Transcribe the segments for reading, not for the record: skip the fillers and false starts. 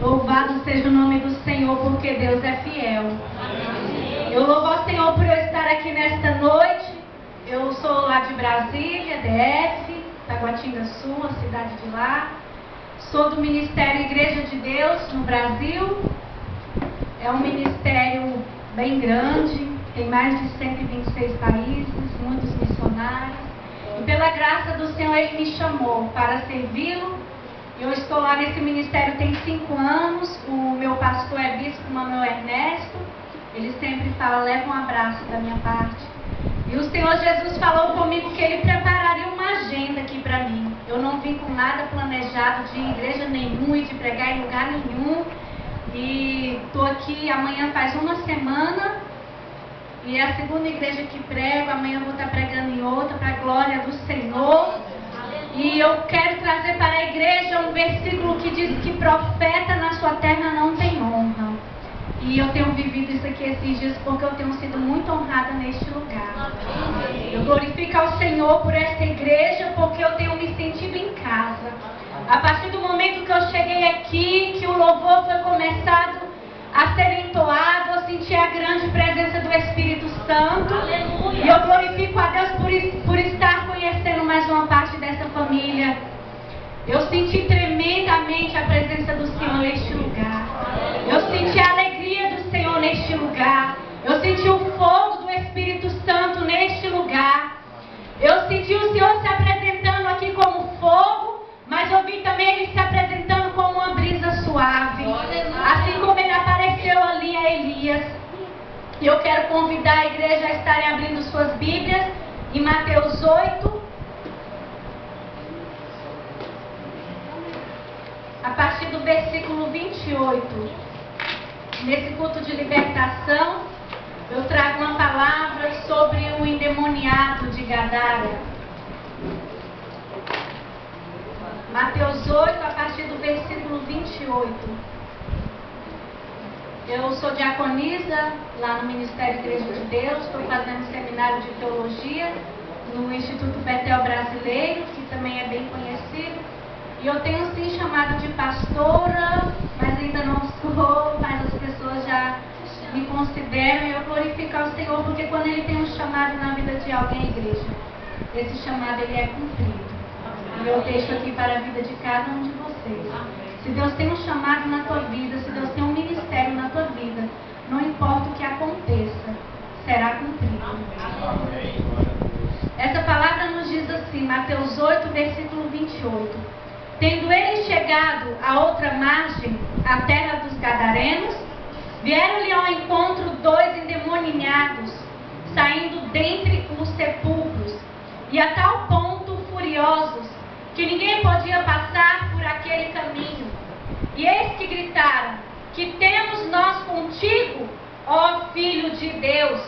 Louvado seja o nome do Senhor, porque Deus é fiel. Eu louvo ao Senhor por eu estar aqui nesta noite. Eu sou lá de Brasília, DF, Taguatinga Sul, a cidade de lá. Sou do Ministério Igreja de Deus no Brasil. É um ministério bem grande, tem mais de 126 países, muitos missionários. E pela graça do Senhor, Ele me chamou para servi-lo. Eu estou lá nesse ministério tem 5 anos. O meu pastor é Bispo Manuel Ernesto. Ele sempre fala, leva um abraço da minha parte. E o Senhor Jesus falou comigo que Ele prepararia uma agenda aqui para mim. Eu não vim com nada planejado de igreja nenhuma e de pregar em lugar nenhum. E estou aqui, amanhã faz uma semana. E é a segunda igreja que prego. Amanhã eu vou estar pregando em outra, para a glória do Senhor. E eu quero trazer para a igreja um versículo que diz que profeta na sua terra não tem honra. E eu tenho vivido isso aqui esses dias porque eu tenho sido muito honrada neste lugar. Eu glorifico ao Senhor por esta igreja porque eu tenho me sentido em casa. A partir do momento que eu cheguei aqui, que o louvor foi começado a ser entoado, eu senti a grande presença do Espírito Santo. Aleluia. E eu glorifico a Deus por estar conhecendo mais uma parte dessa família. Eu senti tremendamente a presença do Senhor neste lugar. Eu senti a alegria do Senhor neste lugar. Eu senti o fogo do Espírito Santo neste lugar. Eu senti o Senhor se apresentando aqui como fogo, mas eu vi também Ele se apresentando como uma brisa suave. Assim como Ele apareceu ali a Elias. E eu quero convidar a igreja a estarem abrindo suas Bíblias em Mateus 8. A partir do versículo 28. Nesse culto de libertação, eu trago uma palavra sobre o endemoniado de Gadara. Mateus 8, a partir do versículo 28. Eu sou diaconisa lá no Ministério Igreja de Deus, estou fazendo um seminário de teologia no Instituto Betel Brasileiro, que também é bem conhecido. E eu tenho sim chamado de pastora, mas ainda não sou, mas as pessoas já me consideram e eu glorifico ao Senhor, porque quando Ele tem um chamado na vida de alguém, igreja, esse chamado Ele é cumprido. E eu deixo aqui para a vida de cada um de vocês. Se Deus tem um chamado na tua vida, se Deus tem um ministério na tua vida, não importa o que aconteça, será cumprido. Essa palavra nos diz assim, Mateus 8, versículo 28. Tendo ele chegado à outra margem, a terra dos Gadarenos, vieram-lhe ao encontro 2 endemoniados, saindo dentre os sepulcros, e a tal ponto furiosos, que ninguém podia passar por aquele caminho. E eis que gritaram, que temos nós contigo, ó Filho de Deus?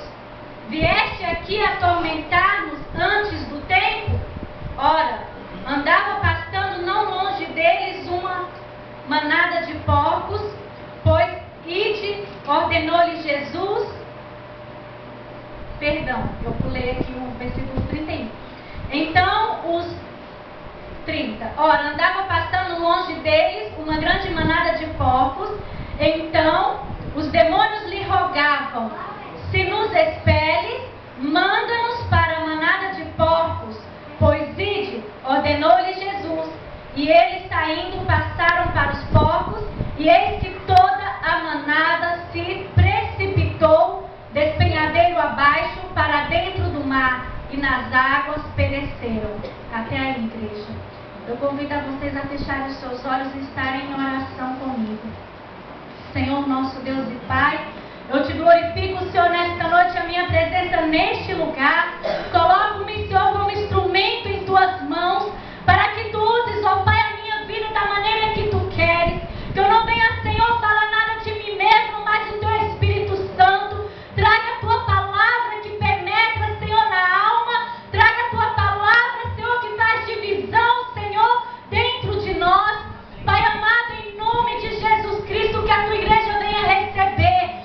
Vieste aqui atormentar-nos antes do tempo? Ora, andava pastando não longe deles uma manada de porcos, pois ide, ordenou-lhe Jesus. Perdão, eu pulei aqui o versículo 31. Então os 30. Ora, andava pastando longe deles uma grande manada de porcos. Então os demônios lhe rogavam, se nos expeles, manda-nos para a manada de porcos. Pois ide, ordenou-lhe Jesus. E eles saindo passaram para os porcos, e eis que toda a manada se precipitou despenhadeiro abaixo para dentro do mar, e nas águas pereceram. Até aí, igreja. Eu convido a vocês a fecharem os seus olhos e estarem em oração comigo. Senhor, nosso Deus e Pai, eu te glorifico, Senhor, nesta noite, a minha presença neste lugar. Coloco-me, Senhor, como instrumento em tuas mãos, para que tu uses, ó Pai, a minha vida da maneira que tu queres. Que eu não venha, Senhor, falar nada de mim mesmo, mas do teu Espírito Santo. Traga a tua palavra que penetra, Senhor, na alma. Traga a tua palavra, Senhor, que faz divisão, Senhor, dentro de nós. Pai amado, em nome de Jesus Cristo, que a tua igreja venha receber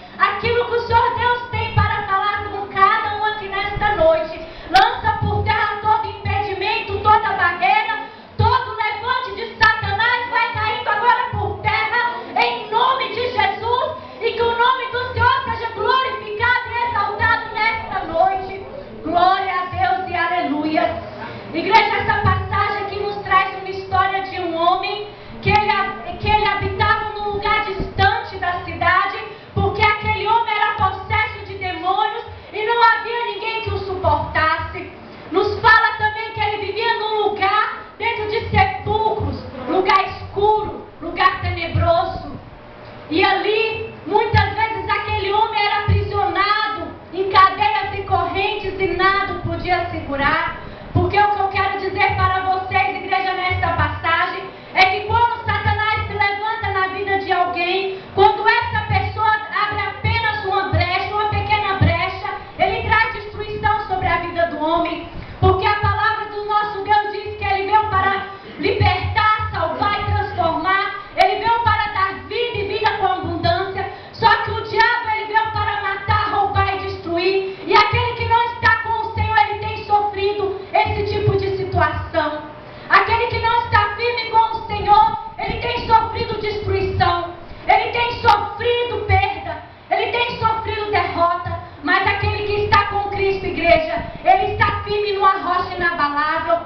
E ali, muitas vezes, aquele homem era aprisionado em cadeias e correntes e nada o podia segurar. Porque o que eu quero dizer para vocês, igreja, nesta passagem, é que quando Satanás se levanta na vida de alguém, quando essa pessoa abre apenas uma brecha, uma pequena brecha, ele traz destruição sobre a vida do homem. Porque a palavra do nosso Deus diz que ele veio para libertar, salvar e transformar. Ele veio para dar vida e vida com abundância. Só que o diabo, ele veio para matar, roubar e destruir. E aquele que não está com o Senhor, ele tem sofrido esse tipo de situação. Aquele que não está firme com o Senhor, ele tem sofrido destruição. Ele tem sofrido perda. Ele tem sofrido derrota. Mas aquele que está com Cristo, igreja, ele está firme numa rocha inabalável.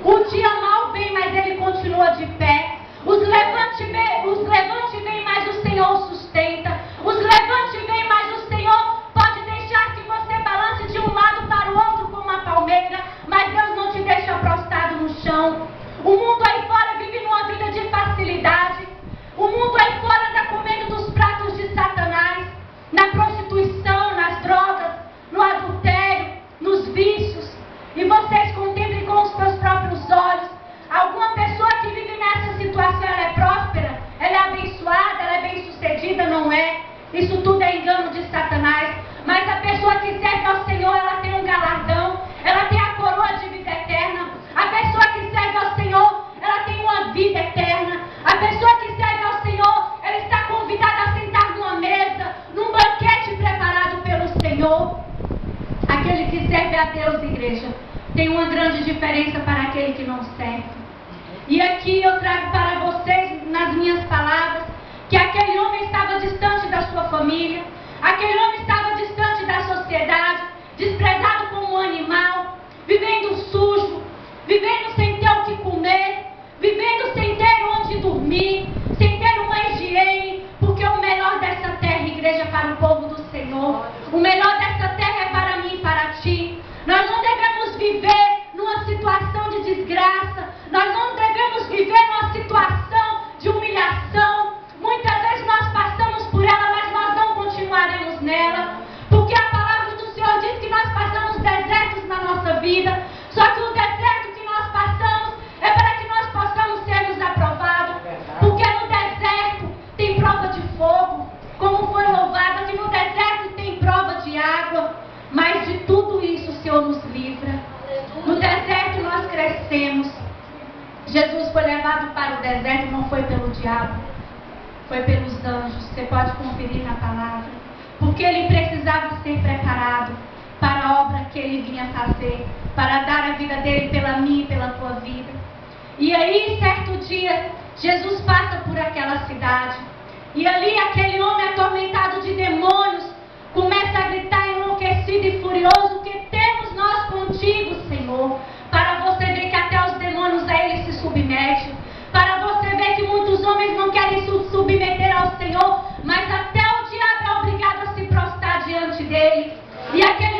O dia mal vem, mas ele continua de pé. Os levantes vêm, mas o Senhor o sustenta. Os levantes vêm, mas o Senhor pode deixar que você balance de um lado para o outro como uma palmeira, mas Deus não te deixa prostrado no chão. O mundo aí fora vive numa vida de facilidade. O mundo aí fora está comendo dos pratos de Satanás, na prostituição, nas drogas, no adultério, nos vícios. E vocês contemplem com os seus próprios olhos. Alguma pessoa que vive nessa situação, ela é próspera, ela é abençoada, ela é bem-sucedida? Não é. Isso tudo é engano de Satanás. Mas a pessoa que serve ao Senhor, ela tem um galardão, ela tem a coroa de vida eterna. A pessoa que serve ao Senhor, ela tem uma vida eterna. A pessoa que serve ao Senhor, ela está convidada a sentar numa mesa, num banquete preparado pelo Senhor. Aquele que serve a Deus, igreja, tem uma grande diferença para aquele que não serve. E aqui eu trago para vocês, nas minhas palavras, que aquele homem estava distante da sua família, aquele homem estava distante da sociedade, desprezado como um animal, vivendo sujo, vivendo sem ter o que comer, vivendo sem ter onde dormir, sem ter uma higiene, porque o melhor dessa terra, igreja, é para o povo do Senhor. O melhor dessa terra é para mim e para ti. Nós não devemos viver numa situação de desgraça. Nós não devemos viver numa situação de humilhação. Muitas vezes nós passamos por ela, mas nós não continuaremos nela. Porque a palavra do Senhor diz que nós passamos desertos na nossa vida. Só que o deserto que nós passamos é para que nós possamos sermos aprovados. Porque no deserto tem prova de fogo. Como foi louvado, que no deserto tem prova de água. Mas de tudo isso o Senhor nos livra. No deserto nós crescemos. Jesus foi levado para o deserto, não foi pelo diabo, foi pelos anjos. Você pode conferir na palavra. Porque ele precisava ser preparado para a obra que ele vinha fazer, para dar a vida dele pela minha e pela tua vida. E aí, certo dia, Jesus passa por aquela cidade. E ali aquele homem atormentado de demônios começa a gritar enlouquecido e furioso: que temos nós contigo, Senhor? Para você ver que até os demônios a ele se submetem. Para você ver que muitos homens não querem se submeter ao Senhor, mas até o diabo é obrigado a se prostrar diante dele. E aquele